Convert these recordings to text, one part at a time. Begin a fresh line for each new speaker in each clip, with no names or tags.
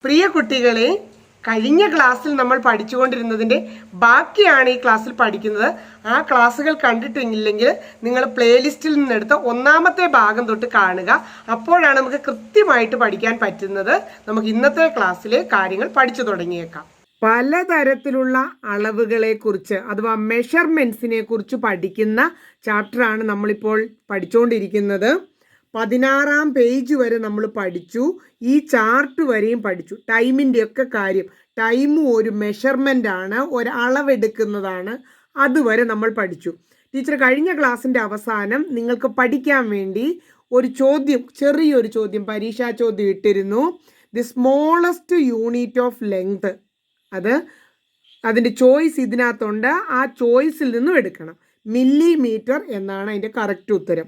പ്രിയ കുട്ടികളെ, കഴിഞ്ഞ ക്ലാസ്സിൽ നമ്മൾ പഠിച്ചുകൊണ്ടിരുന്നതിൻ്റെ ബാക്കിയാണ് ഈ ക്ലാസ്സിൽ പഠിക്കുന്നത്. ആ ക്ലാസ്സുകൾ കണ്ടിട്ടില്ലെങ്കിൽ നിങ്ങൾ പ്ലേലിസ്റ്റിൽ നിന്നെടുത്ത് ഒന്നാമത്തെ ഭാഗം തൊട്ട് കാണുക. അപ്പോഴാണ് നമുക്ക് കൃത്യമായിട്ട് പഠിക്കാൻ പറ്റുന്നത്. നമുക്ക് ഇന്നത്തെ ക്ലാസ്സിലെ കാര്യങ്ങൾ പഠിച്ചു തുടങ്ങിയേക്കാം. പലതരത്തിലുള്ള അളവുകളെ കുറിച്ച് അഥവാ മെഷർമെൻറ്റ്സിനെ കുറിച്ച് പഠിക്കുന്ന ചാപ്റ്ററാണ് നമ്മളിപ്പോൾ പഠിച്ചുകൊണ്ടിരിക്കുന്നത്. 16-ാം പേജ് വരെ നമ്മൾ പഠിച്ചു. ഈ ചാർട്ട് വരെയും പഠിച്ചു. ടൈമിൻ്റെ ഒക്കെ കാര്യം, ടൈമും ഒരു മെഷർമെൻ്റ് ആണ്, ഒരളവെടുക്കുന്നതാണ്. അതുവരെ നമ്മൾ പഠിച്ചു. ടീച്ചർ കഴിഞ്ഞ ക്ലാസ്സിൻ്റെ അവസാനം നിങ്ങൾക്ക് പഠിക്കാൻ വേണ്ടി ഒരു ചോദ്യം, ചെറിയൊരു ചോദ്യം, പരീക്ഷാ ചോദ്യം ഇട്ടിരുന്നു. The smallest unit of length. അതിൻ്റെ ചോയ്സ് ഇതിനകത്തുണ്ട്. ആ ചോയ്സിൽ നിന്നും എടുക്കണം. മില്ലിമീറ്റർ എന്നാണ് അതിൻ്റെ കറക്റ്റ് ഉത്തരം.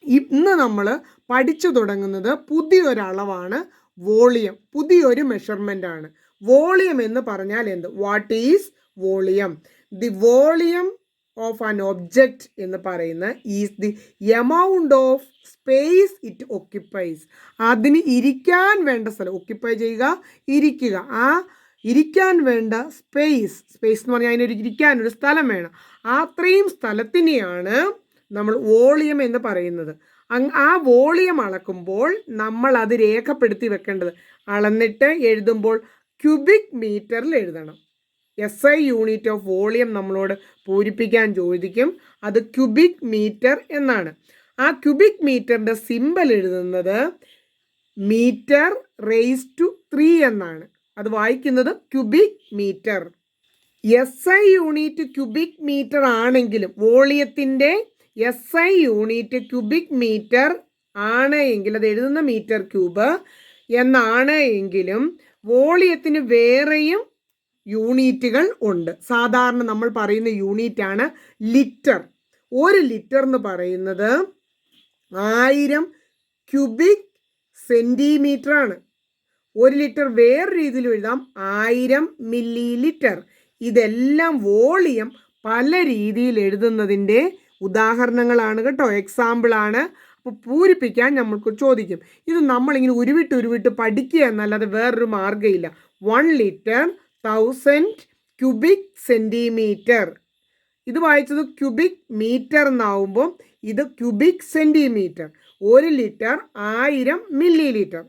ഇന്ന് നമ്മൾ പഠിച്ചു തുടങ്ങുന്നത് പുതിയൊരളവാണ്, വോളിയം. പുതിയൊരു മെഷർമെൻ്റ് ആണ്. വോളിയം എന്ന് പറഞ്ഞാൽ എന്ത്? What is volume? The volume of an object എന്ന് പറയുന്ന is the amount of space it occupies. അതിന് ഇരിക്കാൻ വേണ്ട സ്ഥലം, ഒക്യുപ്പൈ ചെയ്യുക, ഇരിക്കുക. ആ ഇരിക്കാൻ വേണ്ട സ്പേസ് എന്ന് പറഞ്ഞാൽ അതിനൊരു ഇരിക്കാനൊരു സ്ഥലം വേണം. അത്രയും സ്ഥലത്തിനെയാണ് നമ്മൾ വോളിയം എന്ന് പറയുന്നത്. ആ വോളിയം അളക്കുമ്പോൾ നമ്മൾ അത് രേഖപ്പെടുത്തി വെക്കേണ്ടത്. അളന്നിട്ട് എഴുതുമ്പോൾ ക്യൂബിക് മീറ്ററിൽ എഴുതണം. SI യൂണിറ്റ് ഓഫ് വോളിയം നമ്മളോട് പൂരിപ്പിക്കാൻ ചോദിക്കും. അത് ക്യൂബിക് മീറ്റർ എന്നാണ്. ആ ക്യൂബിക് മീറ്ററിൻ്റെ സിമ്പൽ എഴുതുന്നത് മീറ്റർ റേസ് ടു 3 എന്നാണ്. അത് വായിക്കുന്നത് cubic metre. SI unit cubic metre ആണെങ്കിലും, വോളിയത്തിൻ്റെ SI യൂണിറ്റ് ക്യൂബിക് മീറ്റർ ആണ് എങ്കിൽ, അത് എഴുതുന്ന മീറ്റർ ക്യൂബ് എന്നാണ് എങ്കിലും, വോളിയത്തിന് വേറെയും യൂണിറ്റുകൾ ഉണ്ട്. സാധാരണ നമ്മൾ പറയുന്ന യൂണിറ്റാണ് ലിറ്റർ. ഒരു ലിറ്റർ എന്ന് പറയുന്നത് 1000 ക്യൂബിക് സെൻറ്റിമീറ്റർ ആണ്. ഒരു ലിറ്റർ വേറെ രീതിയിൽ എഴുതാം 1000 മില്ലി ലിറ്റർ. ഇതെല്ലാം വോളിയം പല രീതിയിൽ എഴുതുന്നതിൻ്റെ ഉദാഹരണങ്ങളാണ് കേട്ടോ, എക്സാമ്പിളാണ്. അപ്പോൾ പൂരിപ്പിക്കാൻ നമ്മൾക്ക് ചോദിക്കും. ഇത് നമ്മളിങ്ങനെ ഉരുവിട്ട് പഠിക്കുക എന്നല്ലാതെ വേറൊരു മാർഗ്ഗമില്ല. 1 ലിറ്റർ 1000 ക്യൂബിക് സെൻറ്റിമീറ്റർ. ഇത് വായിച്ചത് ക്യൂബിക് മീറ്റർ എന്നാവുമ്പോൾ ഇത് cubic centimetre. 1 litre 1000 milli litre.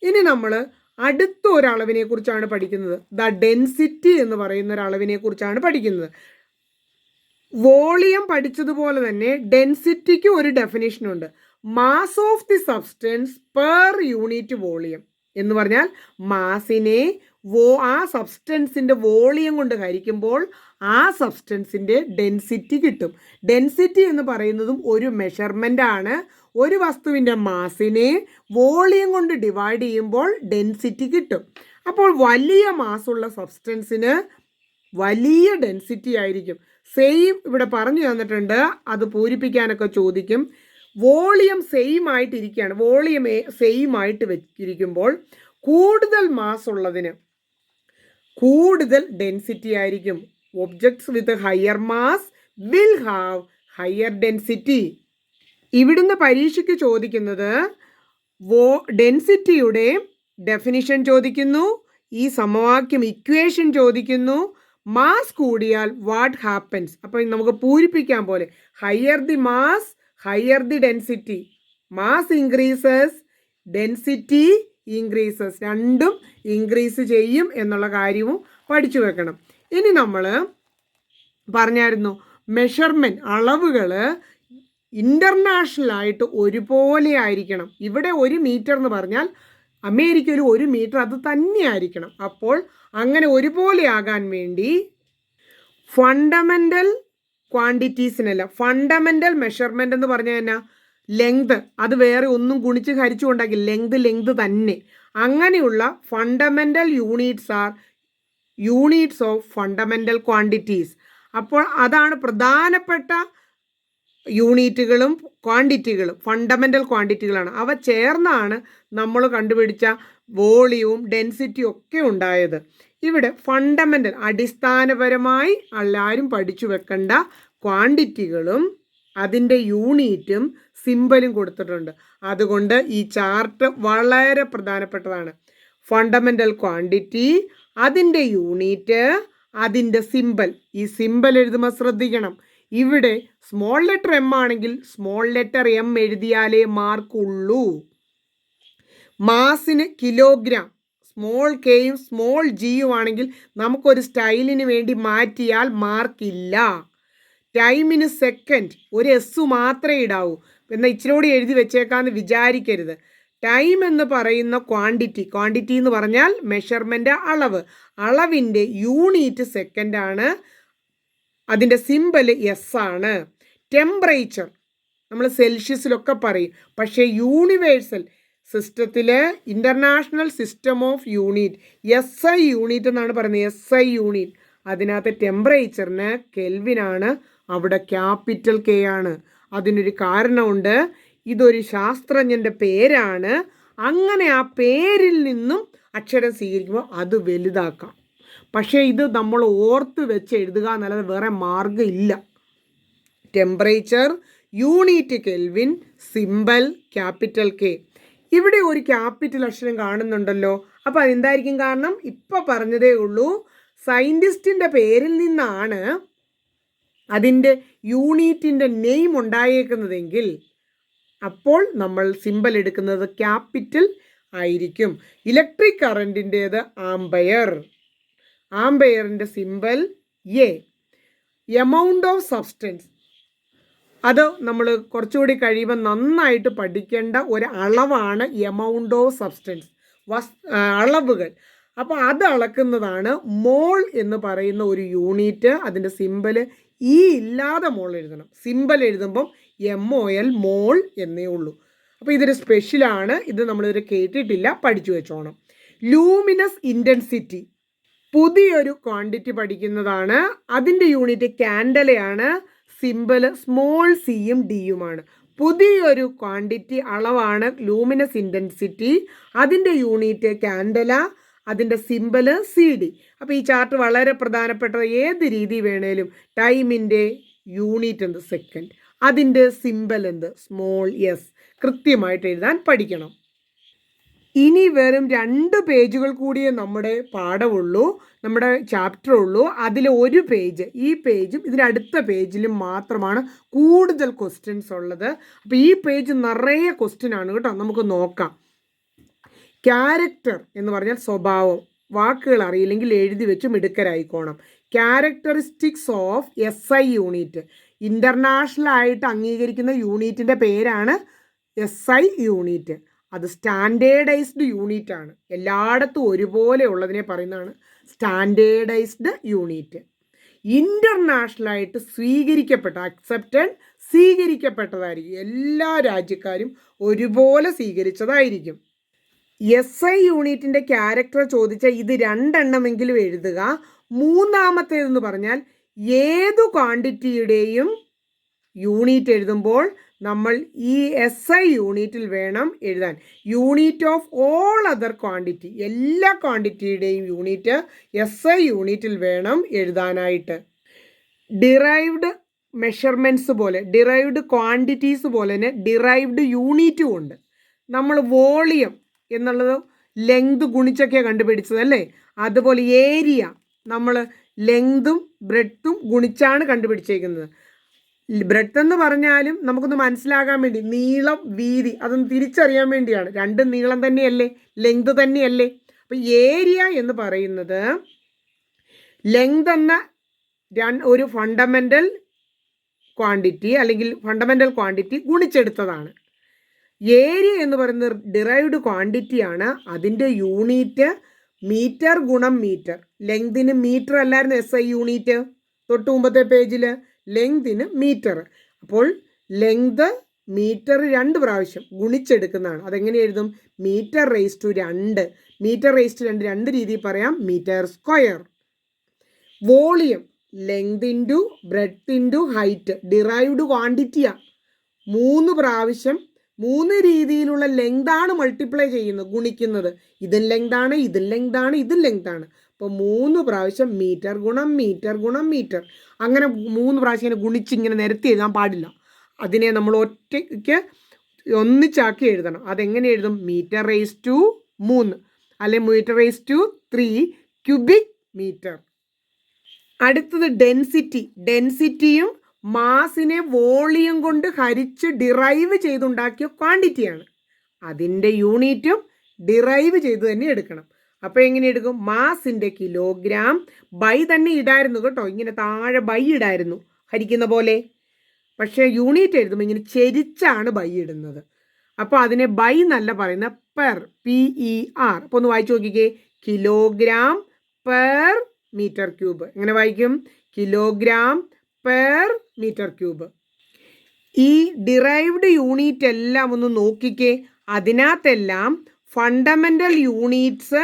ഇനി നമ്മൾ അടുത്ത ഒരളവിനെ കുറിച്ചാണ് പഠിക്കുന്നത്. ദ ഡെൻസിറ്റി എന്ന് പറയുന്ന ഒരളവിനെ കുറിച്ചാണ് പഠിക്കുന്നത്. വോളിയം പഠിച്ചതുപോലെ തന്നെ ഡെൻസിറ്റിക്ക് ഒരു ഡെഫിനിഷനുണ്ട്. Mass of the substance per unit volume എന്ന് പറഞ്ഞാൽ മാസിനെ ആ സബ്സ്റ്റൻസിൻ്റെ വോളിയം കൊണ്ട് ഹരിക്കുമ്പോൾ ആ സബ്സ്റ്റൻസിൻ്റെ ഡെൻസിറ്റി കിട്ടും. ഡെൻസിറ്റി എന്ന് പറയുന്നതും ഒരു മെഷർമെൻ്റ് ആണ്. ഒരു വസ്തുവിൻ്റെ മാസിനെ വോളിയം കൊണ്ട് ഡിവൈഡ് ചെയ്യുമ്പോൾ ഡെൻസിറ്റി കിട്ടും. അപ്പോൾ വലിയ മാസുള്ള സബ്സ്റ്റൻസിന് വലിയ ഡെൻസിറ്റി ആയിരിക്കും. സെയിം ഇവിടെ പറഞ്ഞു തന്നിട്ടുണ്ട്, അത് പൂരിപ്പിക്കാനൊക്കെ ചോദിക്കും. വോളിയം സെയിം ആയിട്ടിരിക്കുകയാണ്. വോളിയം സെയിം ആയിട്ട് വെച്ചിരിക്കുമ്പോൾ കൂടുതൽ മാസ് ഉള്ളതിന് കൂടുതൽ ഡെൻസിറ്റി ആയിരിക്കും. Objects with higher mass will have higher density. ഇവിടുന്ന് പരീക്ഷയ്ക്ക് ചോദിക്കുന്നത് ഡെൻസിറ്റിയുടെ ഡെഫിനിഷൻ ചോദിക്കുന്നു, ഈ സമവാക്യം ഇക്വേഷൻ ചോദിക്കുന്നു. മാസ് കൂടിയാൽ വാട്ട് ഹാപ്പൻസ്? അപ്പോൾ നമുക്ക് പൂരിപ്പിക്കാൻ പോലെ higher the mass higher the density. Mass increases, density increases. രണ്ടും ഇൻക്രീസ് ചെയ്യും എന്നുള്ള കാര്യവും പഠിച്ചു വെക്കണം. ഇനി നമ്മൾ പറഞ്ഞായിരുന്നു മെഷർമെൻറ്റ്, അളവുകൾ ഇൻ്റർനാഷണലായിട്ട് ഒരുപോലെ ആയിരിക്കണം. ഇവിടെ 1 മീറ്റർ എന്ന് പറഞ്ഞാൽ അമേരിക്കയിൽ 1 മീറ്റർ അത് തന്നെ ആയിരിക്കണം. അപ്പോൾ അങ്ങനെ ഒരുപോലെ ആകാൻ വേണ്ടി ഫണ്ടമെൻ്റൽ ക്വാണ്ടിറ്റീസിനല്ല, ഫണ്ടമെൻ്റൽ മെഷർമെൻ്റ് എന്ന് പറഞ്ഞാൽ എന്നാ? ലെങ്ത്. അത് വേറെ ഒന്നും ഗുണിച്ച് ഹരിച്ചു കൊണ്ടാക്കി, ലെങ്ത് തന്നെ. അങ്ങനെയുള്ള fundamental units are units of fundamental quantities. അപ്പോൾ അതാണ് പ്രധാനപ്പെട്ട യൂണിറ്റുകളും ക്വാണ്ടിറ്റികളും ഫണ്ടമെൻ്റൽ ക്വാണ്ടിറ്റികളാണ്. അവ ചേർന്നാണ് നമ്മൾ കണ്ടുപിടിച്ച വോളിയവും ഡെൻസിറ്റിയും ഒക്കെ ഉണ്ടായത്. ഇവിടെ ഫണ്ടമെൻ്റൽ, അടിസ്ഥാനപരമായി എല്ലാവരും പഠിച്ചു വെക്കേണ്ട ക്വാണ്ടിറ്റികളും അതിൻ്റെ യൂണിറ്റും സിമ്പലും കൊടുത്തിട്ടുണ്ട്. അതുകൊണ്ട് ഈ ചാർട്ട് വളരെ പ്രധാനപ്പെട്ടതാണ്. ഫണ്ടമെൻ്റൽ ക്വാണ്ടിറ്റി, അതിൻ്റെ യൂണിറ്റ്, അതിൻ്റെ സിമ്പൽ. ഈ സിമ്പൽ എഴുതുമ്പോൾ ശ്രദ്ധിക്കണം, ഇവിടെ സ്മോൾ ലെറ്റർ എം ആണെങ്കിൽ സ്മോൾ ലെറ്റർ എം എഴുതിയാലേ മാർക്കുള്ളൂ. മാസിന് കിലോഗ്രാം, സ്മോൾ കെയും സ്മോൾ ജിയും ആണെങ്കിൽ നമുക്കൊരു സ്റ്റൈലിന് വേണ്ടി മാറ്റിയാൽ മാർക്കില്ല. ടൈമിന് സെക്കൻഡ്, ഒരു എസ് മാത്രമേ ഇടാവൂ. എന്നാൽ ഇച്ചിരി കൂടി എഴുതി വെച്ചേക്കാന്ന് വിചാരിക്കരുത്. ടൈം എന്ന് പറയുന്ന ക്വാണ്ടിറ്റി എന്ന് പറഞ്ഞാൽ മെഷർമെൻ്റ്, അളവിൻ്റെ യൂണിറ്റ് സെക്കൻഡാണ്. അതിൻ്റെ സിമ്പൽ എസ് ആണ്. ടെമ്പറേച്ചർ നമ്മൾ സെൽഷ്യസിലൊക്കെ പറയും, പക്ഷേ യൂണിവേഴ്സൽ സിസ്റ്റത്തിൽ international system of unit SI unit എന്നാണ് പറയുന്നത്. SI യൂണിറ്റ്, അതിനകത്ത് ടെമ്പറേച്ചറിന് കെൽവിനാണ്, അവിടെ ക്യാപിറ്റൽ K ആണ്. അതിനൊരു കാരണമുണ്ട്, ഇതൊരു ശാസ്ത്രജ്ഞൻ്റെ പേരാണ്. അങ്ങനെ ആ പേരിൽ നിന്നും അക്ഷരം സ്വീകരിക്കുമ്പോൾ അത് വലുതാക്കാം. പക്ഷേ ഇത് നമ്മൾ ഓർത്ത് വെച്ച് എഴുതുക എന്നല്ലാതെ വേറെ മാർഗ്ഗം ഇല്ല. Temperature, unit kelvin, symbol capital K. ഇവിടെ ഒരു ക്യാപിറ്റൽ അക്ഷരം കാണുന്നുണ്ടല്ലോ. അപ്പോൾ അതെന്തായിരിക്കും കാരണം? ഇപ്പോൾ പറഞ്ഞതേ ഉള്ളൂ, സയൻറ്റിസ്റ്റിൻ്റെ പേരിൽ നിന്നാണ് അതിൻ്റെ യൂണിറ്റിൻ്റെ നെയിം ഉണ്ടായേക്കുന്നതെങ്കിൽ അപ്പോൾ നമ്മൾ സിമ്പൽ എടുക്കുന്നത് ക്യാപിറ്റൽ ആയിരിക്കും. ഇലക്ട്രിക് കറൻറ്റിൻ്റേത് ആംപയർ, ആംപയറിൻ്റെ symbol A. Amount of substance, അത് നമ്മൾ കുറച്ചുകൂടി കഴിയുമ്പോൾ നന്നായിട്ട് പഠിക്കേണ്ട ഒരു അളവാണ് എമൗണ്ട് ഓഫ് സബ്സ്റ്റൻസ്, അളവുകൾ. അപ്പോൾ അത് അളക്കുന്നതാണ് മോൾ എന്ന് പറയുന്ന ഒരു യൂണിറ്റ്. അതിൻ്റെ സിമ്പൽ ഇല്ലാതെ മോൾ എഴുതണം. സിമ്പൽ എഴുതുമ്പം MOL, മോൾ എന്നേ ഉള്ളൂ. അപ്പോൾ ഇതൊരു സ്പെഷ്യലാണ്, ഇത് നമ്മളിതുവരെ കേട്ടിട്ടില്ല, പഠിച്ചു വെച്ചോണം. ലൂമിനസ് ഇൻറ്റൻസിറ്റി, പുതിയൊരു ക്വാണ്ടിറ്റി അതിൻ്റെ യൂണിറ്റ് കാൻഡലയാണ്. സിമ്പൽ സ്മോൾ സിയും ഡിയുമാണ്. പുതിയൊരു ക്വാണ്ടിറ്റി അളവാണ് ലൂമിനസ് ഇൻറ്റൻസിറ്റി, അതിൻ്റെ യൂണിറ്റ് കാൻഡല, അതിൻ്റെ സിമ്പൽ CD. അപ്പോൾ ഈ ചാർട്ട് വളരെ പ്രധാനപ്പെട്ട, ഏത് രീതി വേണേലും ടൈമിൻ്റെ യൂണിറ്റ് എന്ത് സെക്കൻഡ്, അതിൻ്റെ സിമ്പൽ എന്ത് സ്മോൾ s, കൃത്യമായിട്ട് എഴുതാൻ പഠിക്കണം. ഇനി വെറും 2 പേജുകൾ കൂടിയേ നമ്മുടെ പാഠമുള്ളൂ, നമ്മുടെ ചാപ്റ്റർ ഉള്ളൂ. അതിൽ ഒരു പേജ്, ഈ പേജും ഇതിനടുത്ത പേജിലും മാത്രമാണ് കൂടുതൽ ക്വസ്റ്റ്യൻസ് ഉള്ളത്. അപ്പോൾ ഈ പേജ് നിറയെ ക്വസ്റ്റ്യൻ ആണ് കേട്ടോ. നമുക്ക് നോക്കാം. ക്യാരക്ടർ എന്ന് പറഞ്ഞാൽ സ്വഭാവം, വാക്കുകൾ അറിയില്ലെങ്കിൽ എഴുതി വെച്ച് മിടുക്കരായിക്കോണം. Characteristics of SI unit, international ആയിട്ട് അംഗീകരിക്കുന്ന യൂണിറ്റിൻ്റെ പേരാണ് SI യൂണിറ്റ്. അത് സ്റ്റാൻഡേർഡൈസ്ഡ് യൂണിറ്റ് ആണ്, എല്ലായിടത്തും ഒരുപോലെ ഉള്ളതിനെ പറയുന്നതാണ് സ്റ്റാൻഡേർഡൈസ്ഡ് യൂണിറ്റ്. ഇൻ്റർനാഷണലായിട്ട് സ്വീകരിക്കപ്പെട്ടതായിരിക്കും, എല്ലാ രാജ്യക്കാരും ഒരുപോലെ സ്വീകരിച്ചതായിരിക്കും. SI യൂണിറ്റിൻ്റെ ക്യാരക്ടർ ചോദിച്ചാൽ ഇത് 2 എണ്ണമെങ്കിലും എഴുതുക. മൂന്നാമത്തേതെന്ന് പറഞ്ഞാൽ ഏതു ക്വാണ്ടിറ്റിയുടെയും യൂണിറ്റ് എഴുതുമ്പോൾ നമ്മൾ ഈ SI യൂണിറ്റിൽ വേണം എഴുതാൻ. Unit of all other quantity, എല്ലാ ക്വാണ്ടിറ്റിയുടെയും യൂണിറ്റ് SI യൂണിറ്റിൽ വേണം എഴുതാനായിട്ട്. ഡിറൈവ്ഡ് മെഷർമെൻറ്റ്സ് പോലെ, ഡിറൈവ്ഡ് ക്വാണ്ടിറ്റീസ് പോലെ തന്നെ ഡിറൈവ്ഡ് യൂണിറ്റും ഉണ്ട്. നമ്മൾ വോളിയം എന്നുള്ളത് ലെങ്ത് ഗുണിച്ചൊക്കെയാണ് കണ്ടുപിടിച്ചത് അല്ലേ? അതുപോലെ ഏരിയ നമ്മൾ ലെങ്തും ബ്രെഡ്ത്തും ഗുണിച്ചാണ് കണ്ടുപിടിച്ചേക്കുന്നത്. ബ്രെഡ്ത്ത് എന്ന് പറഞ്ഞാലും നമുക്കൊന്ന് മനസ്സിലാകാൻ വേണ്ടി, നീളം വീതി അതൊന്ന് തിരിച്ചറിയാൻ വേണ്ടിയാണ്. രണ്ടും നീളം തന്നെയല്ലേ, ലെങ്ത് തന്നെയല്ലേ. അപ്പോൾ ഏരിയ എന്ന് പറയുന്നത് ലെങ്ത് എന്ന ഒരു ഫണ്ടമെൻ്റൽ ക്വാണ്ടിറ്റി അല്ലെങ്കിൽ ഫണ്ടമെൻ്റൽ ക്വാണ്ടിറ്റി ഗുണിച്ചെടുത്തതാണ്. ഏരിയ എന്ന് പറയുന്നത് ഡിറൈവ്ഡ് ക്വാണ്ടിറ്റിയാണ്. അതിൻ്റെ യൂണിറ്റ് മീറ്റർ ഗുണം മീറ്റർ. ലെങ്തിന് മീറ്റർ അല്ലായിരുന്നു SI യൂണിറ്റ് തൊട്ട് മുമ്പത്തെ പേജിൽ, ലെങ്തിന് മീറ്റർ. അപ്പോൾ ലെങ്ത് മീറ്റർ 2 പ്രാവശ്യം ഗുണിച്ചെടുക്കുന്നതാണ്. അതെങ്ങനെ എഴുതും? Metre raise to 2. Metre raise to 2 2 രീതിയിൽ പറയാം, metre square. Volume length into breadth into height, derived ക്വാണ്ടിറ്റിയാണ്. 3 പ്രാവശ്യം 3 രീതിയിലുള്ള ലെങ്താണ് മൾട്ടിപ്ലൈ ചെയ്യുന്നത്, ഗുണിക്കുന്നത്. ഇതും ലെങ്താണ്, ഇതും ലെങ്താണ്, ഇതും ലെങ്താണ്. അപ്പോൾ 3 പ്രാവശ്യം മീറ്റർ ഗുണം മീറ്റർ ഗുണം മീറ്റർ, അങ്ങനെ 3 പ്രാവശ്യം ഇങ്ങനെ ഗുണിച്ച് ഇങ്ങനെ നിരത്തി എഴുതാൻ പാടില്ല. അതിനെ നമ്മൾ ഒറ്റയ്ക്ക് ഒന്നിച്ചാക്കി എഴുതണം. അതെങ്ങനെ എഴുതും? Metre raise to 3. അല്ലെ m^3 ക്യൂബിക് മീറ്റർ. അടുത്തത് ഡെൻസിറ്റി. ഡെൻസിറ്റിയും മാസിനെ വോളിയം കൊണ്ട് ഹരിച്ച് ഡിറൈവ് ചെയ്തുണ്ടാക്കിയ ക്വാണ്ടിറ്റിയാണ്. അതിൻ്റെ യൂണിറ്റും ഡിറൈവ് ചെയ്ത് തന്നെ എടുക്കണം. അപ്പോൾ എങ്ങനെ എടുക്കും? മാസിൻ്റെ കിലോഗ്രാം ബൈ തന്നെ ഇടായിരുന്നു കേട്ടോ, ഇങ്ങനെ താഴെ ബൈ ഇടായിരുന്നു ഹരിക്കുന്ന പോലെ. പക്ഷേ യൂണിറ്റ് എഴുതുമ്പോൾ ഇങ്ങനെ ചെരിച്ചാണ് ബൈ ഇടുന്നത്. അപ്പോൾ അതിനെ ബൈ എന്നല്ല പറയുന്ന പെർ, PER. അപ്പോൾ ഒന്ന് വായിച്ചു നോക്കിക്കേ, കിലോഗ്രാം പെർ മീറ്റർ ക്യൂബ്. എങ്ങനെ വായിക്കും? Kilogram per metre cube. ഈ ഡിറൈവ്ഡ് യൂണിറ്റ് എല്ലാം ഒന്ന് നോക്കിക്കേ. അതിനകത്തെല്ലാം ഫണ്ടമെൻ്റൽ യൂണിറ്റ്സ്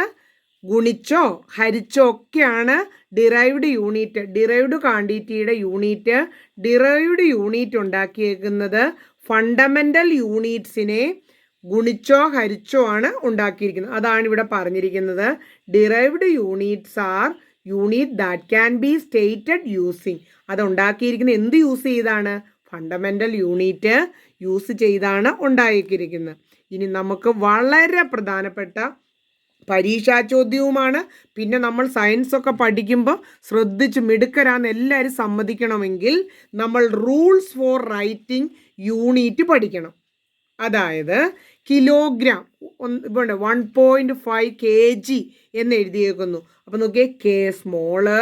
ഗുണിച്ചോ ഹരിച്ചോ ഒക്കെയാണ് ഡിറൈവ്ഡ് യൂണിറ്റ്. ഡിറൈവ്ഡ് ക്വാണ്ടിറ്റിയുടെ യൂണിറ്റ്, ഡിറൈവ്ഡ് യൂണിറ്റ് ഉണ്ടാക്കിയേക്കുന്നത് ഫണ്ടമെൻ്റൽ യൂണിറ്റ്സിനെ ഗുണിച്ചോ ഹരിച്ചോ ആണ് ഉണ്ടാക്കിയിരിക്കുന്നത്. അതാണ് ഇവിടെ പറഞ്ഞിരിക്കുന്നത്. Derived units are unit that can be stated using. അത് ഉണ്ടാക്കിയിരിക്കുന്നത് എന്ത് യൂസ് ചെയ്താണ്? ഫണ്ടമെൻ്റൽ യൂണിറ്റ് യൂസ് ചെയ്താണ് ഉണ്ടാക്കിയിരിക്കുന്നത്. ഇനി നമുക്ക് വളരെ പ്രധാനപ്പെട്ട പരീക്ഷാ ചോദ്യവുമാണ്. പിന്നെ നമ്മൾ സയൻസൊക്കെ പഠിക്കുമ്പോൾ ശ്രദ്ധിച്ച് മിടുക്കരാന്ന് എല്ലാവരും സമ്മതിക്കണമെങ്കിൽ നമ്മൾ റൂൾസ് ഫോർ റൈറ്റിംഗ് യൂണിറ്റ് പഠിക്കണം. അതായത് കിലോഗ്രാം ഇവിടെ 1.5 kg എന്ന് എഴുതിയേക്കുന്നു. അപ്പം നോക്കിയേ, K സ്മോള്,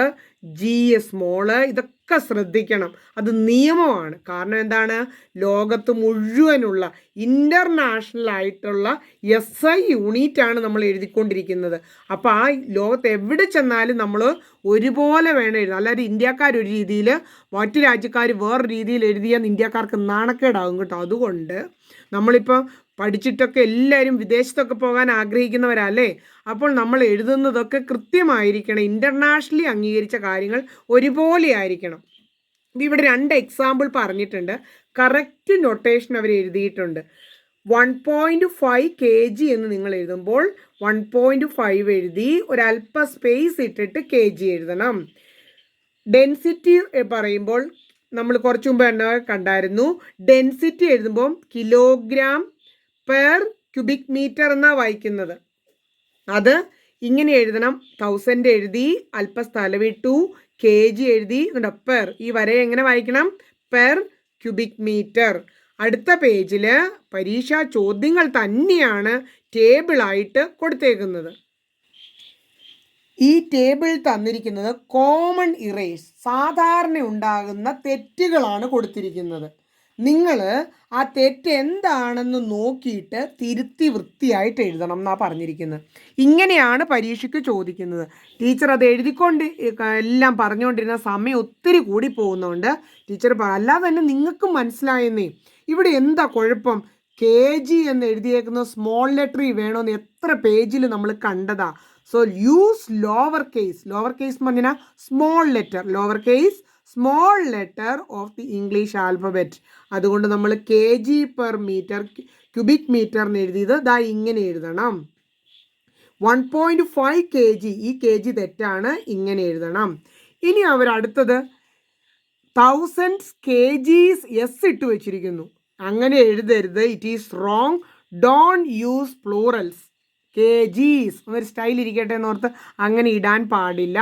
G സ്മോള്, ഇതൊക്കെ ശ്രദ്ധിക്കണം. അത് നിയമമാണ്. കാരണം എന്താണ്? ലോകത്ത് മുഴുവനുള്ള ഇൻ്റർനാഷണൽ ആയിട്ടുള്ള SI യൂണിറ്റാണ് നമ്മൾ എഴുതിക്കൊണ്ടിരിക്കുന്നത്. അപ്പോൾ ആ ലോകത്ത് എവിടെ ചെന്നാലും നമ്മൾ ഒരുപോലെ വേണം എഴുതാൻ. അല്ലാതെ ഇന്ത്യക്കാർ ഒരു രീതിയിൽ മറ്റു രാജ്യക്കാർ വേറെ രീതിയിൽ എഴുതിയാൽ ഇന്ത്യക്കാർക്ക് നാണക്കേടാകും കേട്ടോ. അതുകൊണ്ട് നമ്മളിപ്പോൾ പഠിച്ചിട്ടൊക്കെ എല്ലാവരും വിദേശത്തൊക്കെ പോകാൻ ആഗ്രഹിക്കുന്നവരല്ലേ. അപ്പോൾ നമ്മൾ എഴുതുന്നതൊക്കെ കൃത്യമായിരിക്കണം. ഇൻ്റർനാഷണലി അംഗീകരിച്ച കാര്യങ്ങൾ ഒരുപോലെ ആയിരിക്കണം. ഇവിടെ 2 എക്സാമ്പിൾ പറഞ്ഞിട്ടുണ്ട്. കറക്റ്റ് നൊട്ടേഷൻ അവർ എഴുതിയിട്ടുണ്ട്. 1.5 kg എന്ന് നിങ്ങൾ എഴുതുമ്പോൾ 1.5 എഴുതി ഒരല്പ സ്പേസ് ഇട്ടിട്ട് kg എഴുതണം. ഡെൻസിറ്റി പറയുമ്പോൾ നമ്മൾ കുറച്ച് മുമ്പ് തന്നെ കണ്ടായിരുന്നു. ഡെൻസിറ്റി എഴുതുമ്പോൾ കിലോഗ്രാം പെർ ക്യൂബിക് മീറ്റർ എന്നാണ് വായിക്കുന്നത്. അത് ഇങ്ങനെ എഴുതണം. 1000 എഴുതി, അല്പ സ്ഥലമിട്ടു, kg എഴുതി, പെർ, ഈ വരെ എങ്ങനെ വായിക്കണം? Per cubic metre. അടുത്ത പേജിൽ പരീക്ഷാ ചോദ്യങ്ങൾ തന്നെയാണ് ടേബിളായിട്ട് കൊടുത്തേക്കുന്നത്. ഈ ടേബിൾ തന്നിരിക്കുന്നത് കോമൺ ഇറേസ്, സാധാരണ ഉണ്ടാകുന്ന തെറ്റുകളാണ് കൊടുത്തിരിക്കുന്നത്. നിങ്ങൾ ആ തെറ്റ് എന്താണെന്ന് നോക്കിയിട്ട് തിരുത്തി വൃത്തിയായിട്ട് എഴുതണം എന്നാണ് പറഞ്ഞിരിക്കുന്നത്. ഇങ്ങനെയാണ് പരീക്ഷയ്ക്ക് ചോദിക്കുന്നത്. ടീച്ചർ അത് എഴുതിക്കൊണ്ട് എല്ലാം പറഞ്ഞുകൊണ്ടിരുന്ന സമയം ഒത്തിരി കൂടി പോകുന്നതുകൊണ്ട് ടീച്ചർ അല്ലാതെ തന്നെ നിങ്ങൾക്കും മനസ്സിലായെന്നേ. ഇവിടെ എന്താ കുഴപ്പം? kg എന്ന് എഴുതിയേക്കുന്ന സ്മോൾ ലെറ്ററിൽ വേണമെന്ന് എത്ര പേജിൽ നമ്മൾ കണ്ടതാ. So use lower case. Lower case എന്ന് പറഞ്ഞാൽ small letter, lower case small letter of the English alphabet. അതുകൊണ്ട് നമ്മൾ kg per metre cubic metre എന്ന് എഴുതിയത് ദാ ഇങ്ങനെ എഴുതണം. 1.5 kg, ഈ kg തെറ്റാണ്, ഇങ്ങനെ എഴുതണം. ഇനി അവർ അടുത്തത് 1000 kgs ഇട്ട് വെച്ചിരിക്കുന്നു. അങ്ങനെ എഴുതരുത്. It is wrong. Don't use plurals. kgs ഒരു സ്റ്റൈൽ ഇരിക്കട്ടെ എന്നോർത്ത് അങ്ങനെ ഇടാൻ പാടില്ല.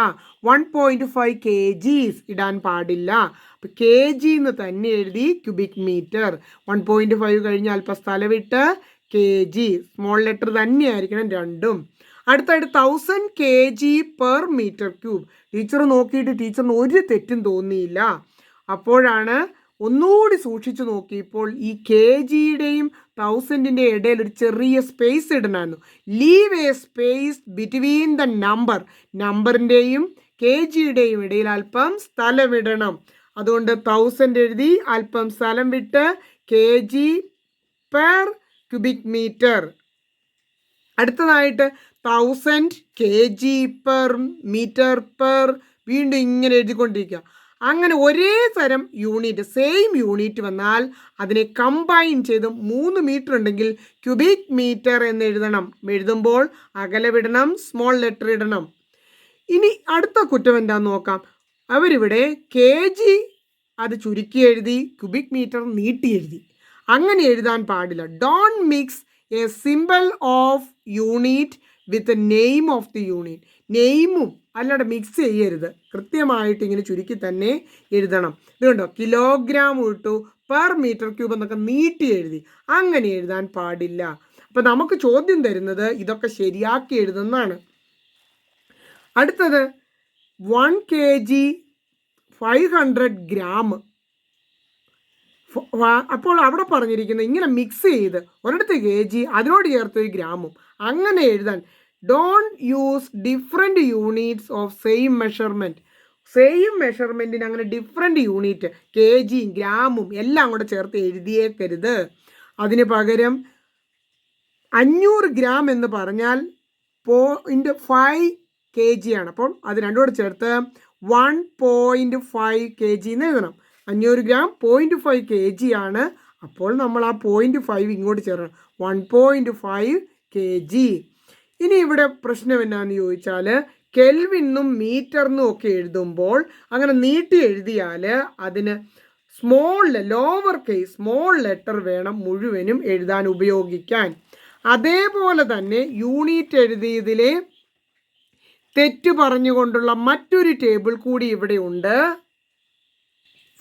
1.5 kgs ഇടാൻ പാടില്ല. അപ്പോൾ kg എന്ന് തന്നെ എഴുതി ക്യൂബിക് മീറ്റർ. 1.5 കഴിഞ്ഞ് അല്പ സ്ഥലമിട്ട് kg, സ്മോൾ ലെറ്റർ തന്നെയായിരിക്കണം രണ്ടും. അടുത്തായിട്ട് 1000 kg per metre cube. Teacher നോക്കിയിട്ട് ടീച്ചറിന് ഒരു തെറ്റും തോന്നിയില്ല. അപ്പോഴാണ് ഒന്നുകൂടി സൂക്ഷിച്ചു നോക്കിയപ്പോൾ ഈ kgയുടെയും 1000ൻ്റെ ഇടയിൽ ഒരു ചെറിയ സ്പേസ് ഇടണമായിരുന്നു. Leave a space between the നമ്പറിൻ്റെയും kgയുടെയും ഇടയിൽ അല്പം സ്ഥലമിടണം. അതുകൊണ്ട് 1000 എഴുതി, അല്പം സ്ഥലം വിട്ട് kg പെർ ക്യൂബിക് മീറ്റർ. അടുത്തതായിട്ട് 1000 kg പെർ മീറ്റർ പെർ, വീണ്ടും ഇങ്ങനെ എഴുതിക്കൊണ്ടിരിക്കുക. അങ്ങനെ ഒരേ തരം യൂണിറ്റ്, സെയിം യൂണിറ്റ് വന്നാൽ അതിനെ കമ്പൈൻ ചെയ്ത് 3 മീറ്റർ ഉണ്ടെങ്കിൽ ക്യൂബിക് മീറ്റർ എന്ന് എഴുതണം. എഴുതുമ്പോൾ അകലവിടണം, സ്മോൾ ലെറ്റർ ഇടണം. ഇനി അടുത്ത കുറ്റം എന്താന്ന് നോക്കാം. അവരിവിടെ kg അത് ചുരുക്കി എഴുതി, ക്യൂബിക് മീറ്റർ നീട്ടി എഴുതി. അങ്ങനെ എഴുതാൻ പാടില്ല. Don't mix a simple of unit with name of the unit. നെയിമും അല്ലാണ്ട് മിക്സ് ചെയ്യരുത്, കൃത്യമായിട്ട് ഇങ്ങനെ ചുരുക്കി തന്നെ എഴുതണം. ഇതുകൊണ്ടോ കിലോഗ്രാം ഇട്ടു പെർ മീറ്റർ ക്യൂബ് എന്നൊക്കെ നീട്ടി എഴുതി, അങ്ങനെ എഴുതാൻ പാടില്ല. അപ്പം നമുക്ക് ചോദ്യം തരുന്നത് ഇതൊക്കെ ശരിയാക്കി എഴുതുന്നതാണ്. അടുത്തത് 1 kg 500 gram. അപ്പോൾ അവിടെ പറഞ്ഞിരിക്കുന്നത് ഇങ്ങനെ മിക്സ് ചെയ്ത് ഒരിടത്ത് kg അതിനോട് ചേർത്ത് ഒരു ഗ്രാമും അങ്ങനെ എഴുതാൻ. Don't use different units of same measurement. Same മെഷർമെൻറ്റിന് അങ്ങനെ ഡിഫറെൻറ്റ് യൂണിറ്റ് kg ഗ്രാമും എല്ലാം കൂടെ ചേർത്ത് എഴുതിയേക്കരുത്. അതിന് പകരം 500 ഗ്രാം എന്ന് പറഞ്ഞാൽ 0.5 kg ആണ്. അപ്പോൾ അത് രണ്ടും കൂടെ ചേർത്ത് 1.5 kg എന്ന് എഴുതണം. 500 ഗ്രാം 0.5 kg ആണ്. അപ്പോൾ നമ്മൾ ആ 0.5 ഇങ്ങോട്ട് ചേർക്കണം, 1.5 kg. ഇനി ഇവിടെ പ്രശ്നം എന്നാന്ന് ചോദിച്ചാൽ കെൽവിനും മീറ്ററിനും ഒക്കെ എഴുതുമ്പോൾ അങ്ങനെ നീട്ടി എഴുതിയാൽ അതിന് ലോവർ കേസ് സ്മോൾ ലെറ്റർ വേണം മുഴുവനും എഴുതാൻ ഉപയോഗിക്കാൻ. അതേപോലെ തന്നെ യൂണിറ്റ് എഴുതിയതിലെ തെറ്റ് പറഞ്ഞുകൊണ്ടുള്ള മറ്റൊരു ടേബിൾ കൂടി ഇവിടെ ഉണ്ട്.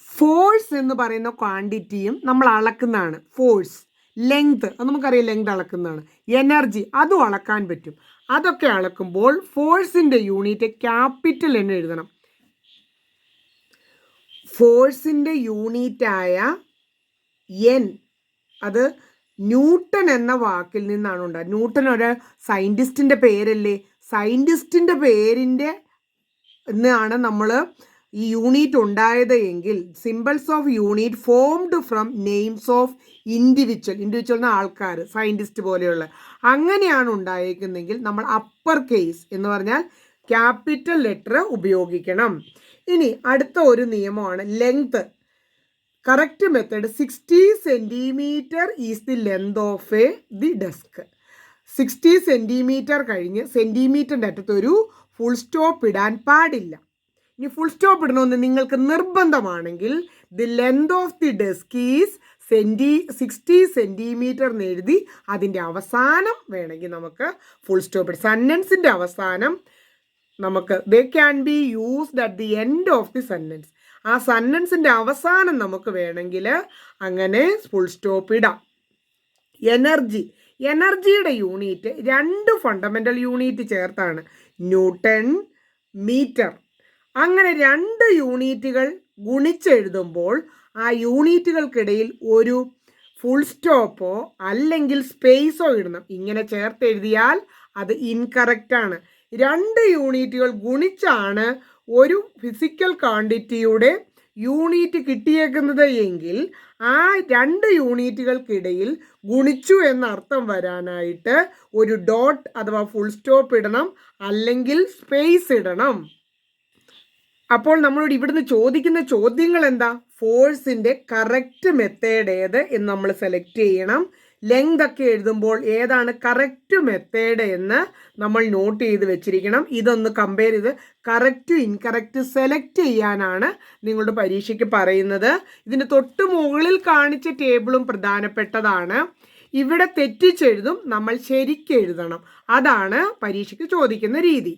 ഫോഴ്സ് എന്ന് പറയുന്ന ക്വാണ്ടിറ്റിയും നമ്മൾ അളക്കുന്നതാണ്. ഫോഴ്സ്, ലെങ്ത് അത് നമുക്കറിയാം, ലെങ്ത് അളക്കുന്നതാണ്. എനർജി അതും അളക്കാൻ പറ്റും. അതൊക്കെ അളക്കുമ്പോൾ ഫോഴ്സിൻ്റെ യൂണിറ്റ് ക്യാപിറ്റൽ എന്ന് എഴുതണം. ഫോഴ്സിൻ്റെ യൂണിറ്റായ എൻ അത് ന്യൂട്ടൺ എന്ന വാക്കിൽ നിന്നാണ് ഉണ്ടായത്. ന്യൂട്ടൺ ഒരു സയൻറ്റിസ്റ്റിൻ്റെ പേരല്ലേ, സയൻറ്റിസ്റ്റിൻ്റെ പേരിൻ്റെ എന്നാണ് നമ്മൾ ഈ യൂണിറ്റ് ഉണ്ടായത് എങ്കിൽ symbols of unit formed from names of individual എന്ന ആൾക്കാർ, സയൻറ്റിസ്റ്റ് പോലെയുള്ള അങ്ങനെയാണ് ഉണ്ടായേക്കുന്നതെങ്കിൽ നമ്മൾ അപ്പർ കേസ് എന്ന് പറഞ്ഞാൽ ക്യാപിറ്റൽ ലെറ്റർ ഉപയോഗിക്കണം. ഇനി അടുത്ത ഒരു നിയമമാണ് length. Correct method 60 centimetre is the length of the desk. 60 centimetre കഴിഞ്ഞ് സെൻറ്റിമീറ്ററിൻ്റെ അറ്റത്ത് ഒരു ഫുൾ സ്റ്റോപ്പ് ഇടാൻ പാടില്ല. ഇനി ഫുൾ സ്റ്റോപ്പ് ഇടണമെന്ന് നിങ്ങൾക്ക് നിർബന്ധമാണെങ്കിൽ the length of the desk is 60 centimetre എന്ന് എഴുതി അതിൻ്റെ അവസാനം വേണമെങ്കിൽ നമുക്ക് ഫുൾ സ്റ്റോപ്പ് ഇടാം. സെൻറ്റൻസിൻ്റെ അവസാനം നമുക്ക് they can be used at the end of the sentence. ആ സെൻറ്റൻസിൻ്റെ അവസാനം നമുക്ക് വേണമെങ്കിൽ അങ്ങനെ ഫുൾ സ്റ്റോപ്പ് ഇടാം. എനർജിയുടെ യൂണിറ്റ് 2 ഫണ്ടമെൻ്റൽ യൂണിറ്റ് ചേർത്താണ്, ന്യൂട്ടൺ, മീറ്റർ. അങ്ങനെ 2 യൂണിറ്റുകൾ ഗുണിച്ചെഴുതുമ്പോൾ ആ യൂണിറ്റുകൾക്കിടയിൽ ഒരു ഫുൾ സ്റ്റോപ്പോ അല്ലെങ്കിൽ സ്പേസോ ഇടണം. ഇങ്ങനെ ചേർത്ത് എഴുതിയാൽ അത് ഇൻകറക്റ്റാണ്. 2 യൂണിറ്റുകൾ ഗുണിച്ചാണ് ഒരു ഫിസിക്കൽ ക്വാണ്ടിറ്റിയുടെ യൂണിറ്റ് കിട്ടിയേക്കുന്നത് എങ്കിൽ ആ 2 യൂണിറ്റുകൾക്കിടയിൽ ഗുണിച്ചു എന്നർത്ഥം വരാനായിട്ട് ഒരു ഡോട്ട് അഥവാ ഫുൾ സ്റ്റോപ്പ് ഇടണം, അല്ലെങ്കിൽ സ്പേസ് ഇടണം. അപ്പോൾ നമ്മളോട് ഇവിടുന്ന് ചോദിക്കുന്ന ചോദ്യങ്ങൾ എന്താ? ഫോഴ്സിൻ്റെ കറക്റ്റ് മെത്തേഡ് ഏത് എന്ന് നമ്മൾ സെലക്ട് ചെയ്യണം. ലെങ്ത് ഒക്കെ എഴുതുമ്പോൾ ഏതാണ് കറക്റ്റ് മെത്തേഡ് എന്ന് നമ്മൾ നോട്ട് ചെയ്ത് വെച്ചിരിക്കണം. ഇതൊന്ന് കമ്പയർ ചെയ്ത് കറക്റ്റ് ഇൻകറക്റ്റ് സെലക്ട് ചെയ്യാനാണ് നിങ്ങളുടെ പരീക്ഷയ്ക്ക് പറയുന്നത്. ഇതിൻ്റെ തൊട്ട് മുകളിൽ കാണിച്ച ടേബിളും പ്രധാനപ്പെട്ടതാണ്. ഇവിടെ തെറ്റിച്ചെഴുതും, നമ്മൾ ശരിക്കും എഴുതണം. അതാണ് പരീക്ഷയ്ക്ക് ചോദിക്കുന്ന രീതി.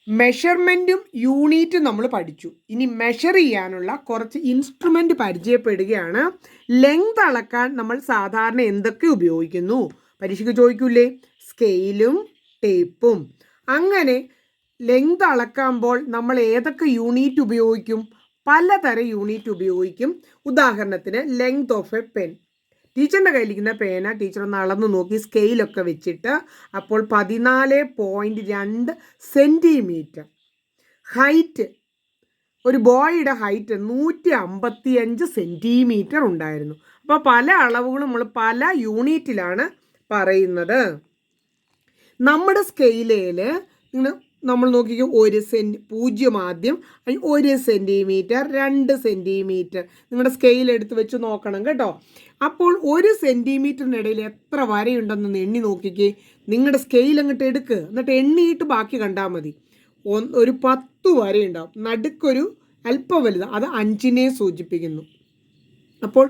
മെഷർമെൻറ്റും യൂണിറ്റും നമ്മൾ പഠിച്ചു. ഇനി മെഷർ ചെയ്യാനുള്ള കുറച്ച് ഇൻസ്ട്രുമെൻ്റ് പരിചയപ്പെടുകയാണ്. ലെങ്ത് അളക്കാൻ നമ്മൾ സാധാരണ എന്തൊക്കെ ഉപയോഗിക്കുന്നു? പരീക്ഷയ്ക്ക് ചോദിക്കൂലേ? സ്കെയിലും ടേപ്പും. അങ്ങനെ ലെങ്ത് അളക്കുമ്പോൾ നമ്മൾ ഏതൊക്കെ യൂണിറ്റ് ഉപയോഗിക്കും? പലതരം യൂണിറ്റ് ഉപയോഗിക്കും. ഉദാഹരണത്തിന് ലെങ്ത് ഓഫ് എ പെൻ. ടീച്ചറിൻ്റെ കയ്യിലിരിക്കുന്ന പേന ടീച്ചർ ഒന്ന് അളന്ന് നോക്കി സ്കെയിലൊക്കെ വെച്ചിട്ട്, അപ്പോൾ 14.2 സെൻറ്റിമീറ്റർ. ഹൈറ്റ്, ഒരു ബോയുടെ ഹൈറ്റ് 155 സെൻറ്റിമീറ്റർ ഉണ്ടായിരുന്നു. അപ്പോൾ പല അളവുകളും നമ്മൾ പല യൂണിറ്റിലാണ് പറയുന്നത്. നമ്മുടെ സ്കെയിലിൽ നമ്മൾ നോക്കിക്കോ, 0 ആദ്യം, 1 സെൻറ്റിമീറ്റർ, 2 സെൻറ്റിമീറ്റർ. നിങ്ങളുടെ സ്കെയിൽ എടുത്ത് വെച്ച് നോക്കണം കേട്ടോ. അപ്പോൾ 1 സെൻറ്റിമീറ്ററിനിടയിൽ എത്ര വരയുണ്ടെന്ന് എണ്ണി നോക്കിക്കേ. നിങ്ങളുടെ സ്കെയിൽ അങ്ങോട്ട് എടുക്കുക, എന്നിട്ട് എണ്ണിയിട്ട് ബാക്കി കണ്ടാൽ മതി. ഒരു 10 വരയുണ്ടാവും. നടുക്കൊരു അല്പം വലുത്, അത് 5നെ സൂചിപ്പിക്കുന്നു. അപ്പോൾ